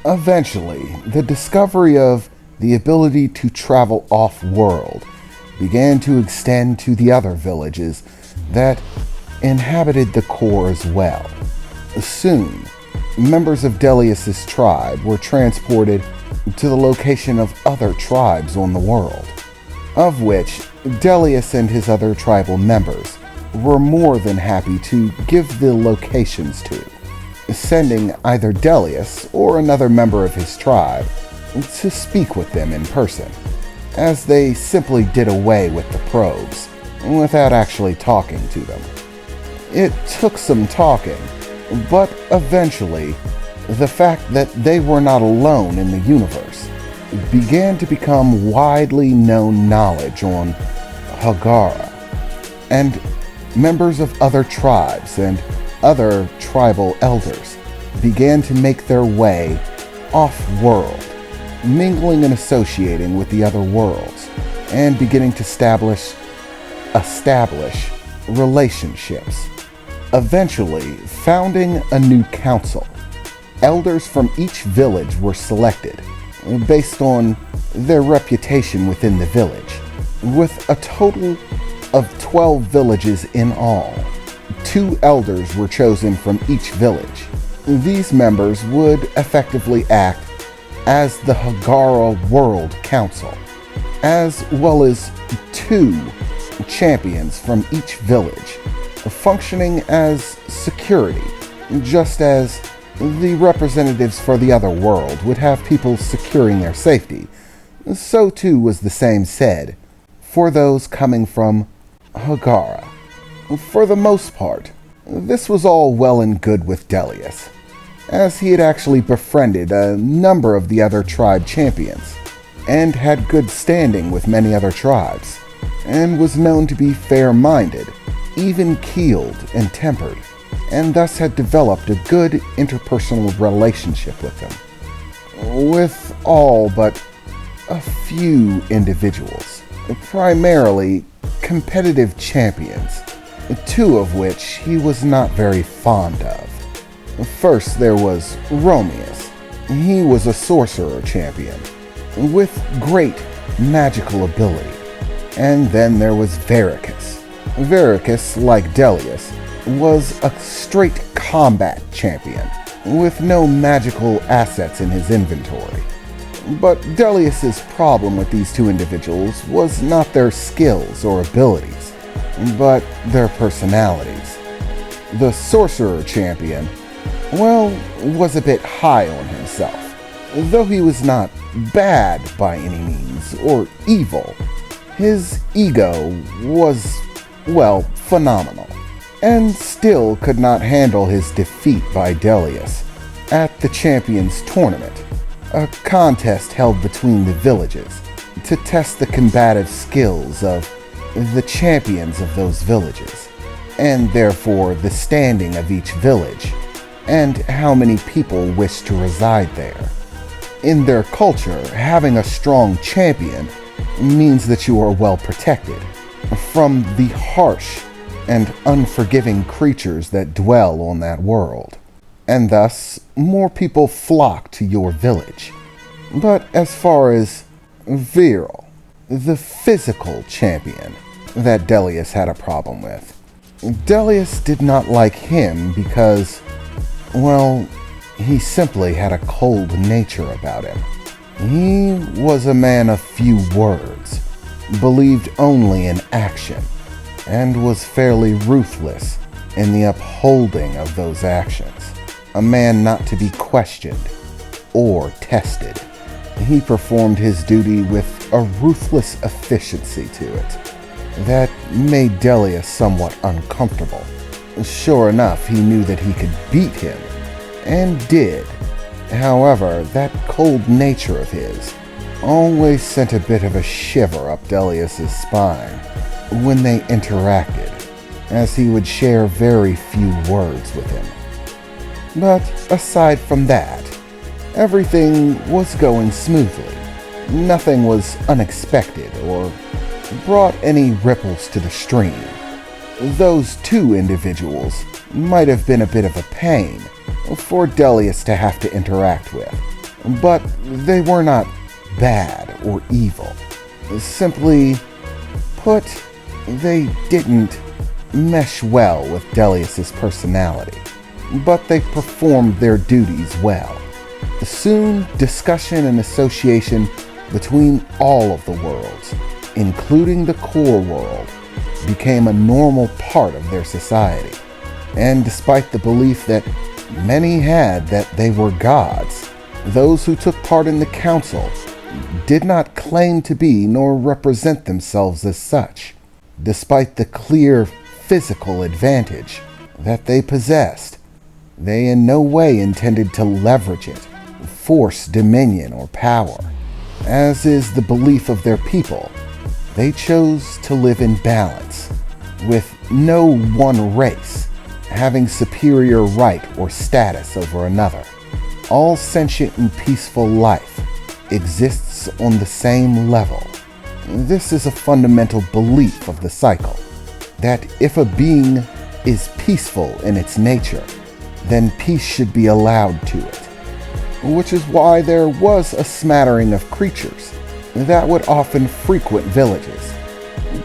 Eventually, the discovery of the ability to travel off-world began to extend to the other villages that inhabited the core as well. Soon, members of Delius's tribe were transported to the location of other tribes on the world, of which Delius and his other tribal members were more than happy to give the locations to, sending either Delius or another member of his tribe to speak with them in person, as they simply did away with the probes without actually talking to them. It took some talking, but eventually, the fact that they were not alone in the universe began to become widely known knowledge on Hagara, and members of other tribes and other tribal elders began to make their way off-world, mingling and associating with the other worlds, and beginning to establish relationships, eventually founding a new council. Elders from each village were selected based on their reputation within the village, with a total of 12 villages in all. 2 elders were chosen from each village. These members would effectively act as the Hagara World Council, as well as 2 champions from each village, functioning as security, just as the representatives for the other world would have people securing their safety. So too was the same said for those coming from Hagara. For the most part, this was all well and good with Delius, as he had actually befriended a number of the other tribe champions, and had good standing with many other tribes, and was known to be fair-minded, even-keeled and tempered, and thus had developed a good interpersonal relationship with them. With all but a few individuals, primarily competitive champions, 2 of which he was not very fond of. First, there was Romeus. He was a sorcerer champion with great magical ability. And then there was Vericus. Vericus, like Delius, was a straight combat champion with no magical assets in his inventory. But Delius's problem with these 2 individuals was not their skills or abilities, but their personalities. The sorcerer champion, well, was a bit high on himself, though he was not bad by any means or evil. His ego was, well, phenomenal, and still could not handle his defeat by Delius at the Champions Tournament, a contest held between the villages to test the combative skills of the champions of those villages, and therefore the standing of each village, and how many people wish to reside there. In their culture, having a strong champion means that you are well protected from the harsh and unforgiving creatures that dwell on that world, and thus more people flock to your village. But as far as Viral, the physical champion that Delius had a problem with, Delius did not like him because, well, he simply had a cold nature about him. He was a man of few words, believed only in action, and was fairly ruthless in the upholding of those actions. A man not to be questioned or tested. He performed his duty with a ruthless efficiency to it that made Delius somewhat uncomfortable. Sure enough, he knew that he could beat him, and did. However, that cold nature of his always sent a bit of a shiver up Delius's spine when they interacted, as he would share very few words with him. But aside from that, everything was going smoothly. Nothing was unexpected or brought any ripples to the stream. Those 2 individuals might have been a bit of a pain for Delius to have to interact with, But they were not bad or evil. Simply put, they didn't mesh well with Delius's personality, but they performed their duties well. Soon, discussion and association between all of the worlds, including the core world, became a normal part of their society. And despite the belief that many had that they were gods, those who took part in the council did not claim to be nor represent themselves as such. Despite the clear physical advantage that they possessed, they in no way intended to leverage it, force dominion or power. As is the belief of their people, they chose to live in balance, with no one race having superior right or status over another. All sentient and peaceful life exists on the same level. This is a fundamental belief of the cycle, that if a being is peaceful in its nature, then peace should be allowed to it. Which is why there was a smattering of creatures that would often frequent villages,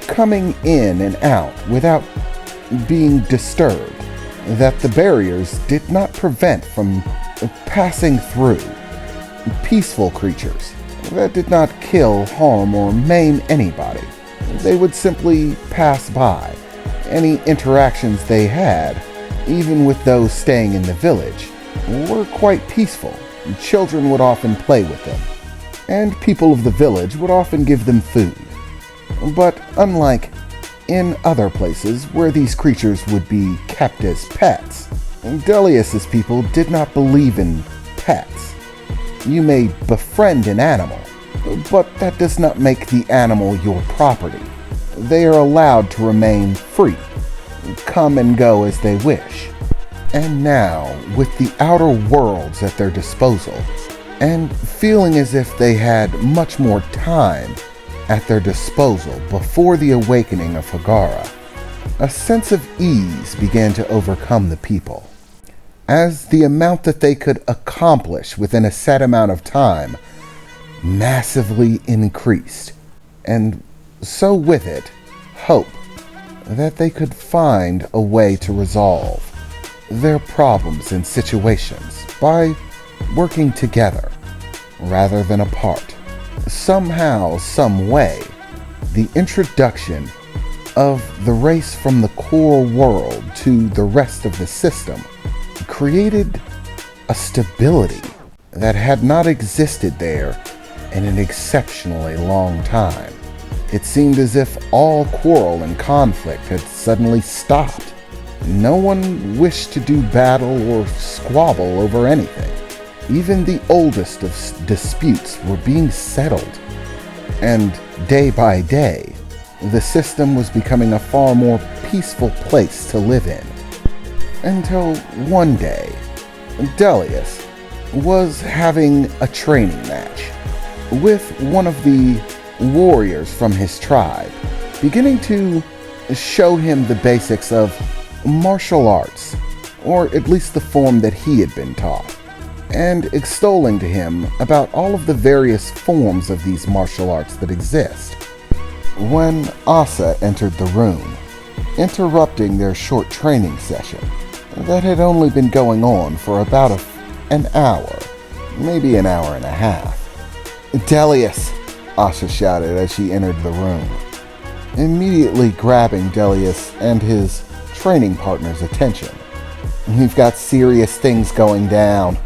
coming in and out without being disturbed, that the barriers did not prevent from passing through. Peaceful creatures that did not kill, harm, or maim anybody. They would simply pass by. Any interactions they had, even with those staying in the village, were quite peaceful. Children would often play with them, and people of the village would often give them food. But unlike in other places where these creatures would be kept as pets, Delius's people did not believe in pets. You may befriend an animal, but that does not make the animal your property. They are allowed to remain free, come and go as they wish. And now, with the outer worlds at their disposal, and feeling as if they had much more time at their disposal before the awakening of Hagara, a sense of ease began to overcome the people, as the amount that they could accomplish within a set amount of time massively increased, and so with it, hope that they could find a way to resolve their problems and situations by working together rather than apart. Somehow, some way, the introduction of the race from the core world to the rest of the system created a stability that had not existed there in an exceptionally long time. It seemed as if all quarrel and conflict had suddenly stopped. No one wished to do battle or squabble over anything. Even the oldest of disputes were being settled. And day by day, the system was becoming a far more peaceful place to live in. Until one day, Delius was having a training match with one of the warriors from his tribe, beginning to show him the basics of martial arts, or at least the form that he had been taught, and extolling to him about all of the various forms of these martial arts that exist, when Asa entered the room, interrupting their short training session that had only been going on for about an hour, maybe an hour and a half. "Delius!" Asa shouted as she entered the room, immediately grabbing Delius and his training partner's attention. "We've got serious things going down."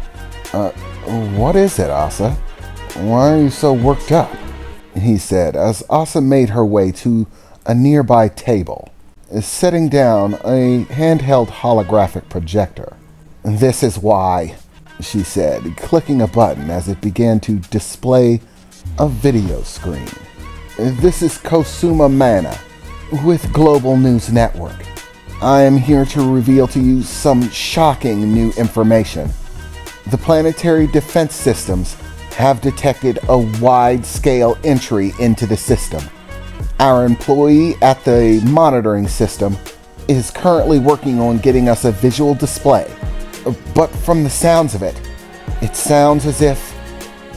What is it, Asa? Why are you so worked up?" he said as Asa made her way to a nearby table, setting down a handheld holographic projector. "This is why," she said, clicking a button as it began to display a video screen. "This is Kosuma Mana with Global News Network. I am here to reveal to you some shocking new information. The planetary defense systems have detected a wide-scale entry into the system. Our employee at the monitoring system is currently working on getting us a visual display. But from the sounds of it, it sounds as if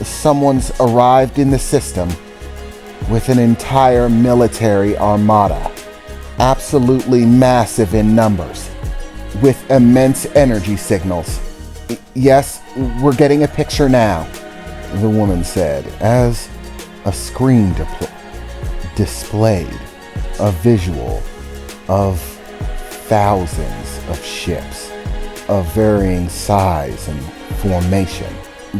Someone's arrived in the system with an entire military armada, absolutely massive in numbers, with immense energy signals. Yes, we're getting a picture now, the woman said, as a screen displayed a visual of thousands of ships of varying size and formation,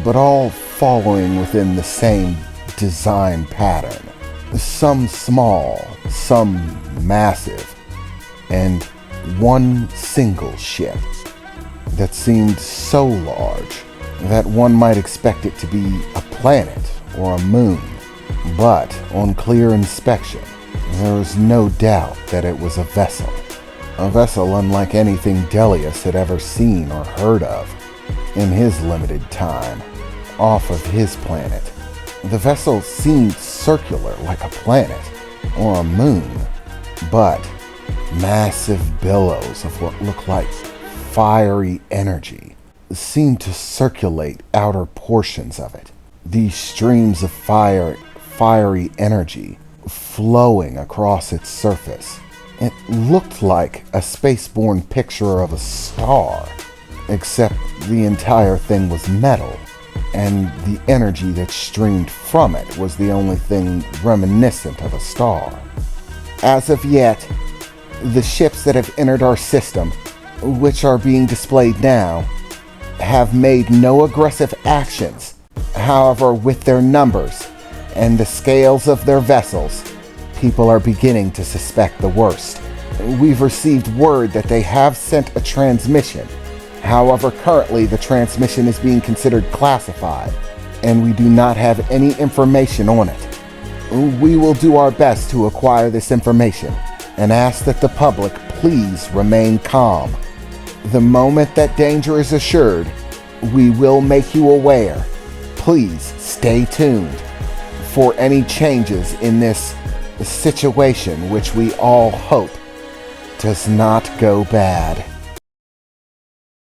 but all following within the same design pattern. Some small, some massive, and one single ship that seemed so large that one might expect it to be a planet or a moon. But on clear inspection, there was no doubt that it was a vessel unlike anything Delius had ever seen or heard of in his limited time off of his planet. The vessel seemed circular like a planet or a moon, but massive billows of what looked like fiery energy seemed to circulate outer portions of it. These streams of fiery energy flowing across its surface. It looked like a spaceborne picture of a star, except the entire thing was metal, and the energy that streamed from it was the only thing reminiscent of a star. As of yet, the ships that have entered our system, which are being displayed now, have made no aggressive actions. However, with their numbers and the scales of their vessels, people are beginning to suspect the worst. We've received word that they have sent a transmission. However, currently the transmission is being considered classified, and we do not have any information on it. We will do our best to acquire this information and ask that the public please remain calm. The moment that danger is assured, we will make you aware. Please stay tuned for any changes in this situation, which we all hope does not go bad.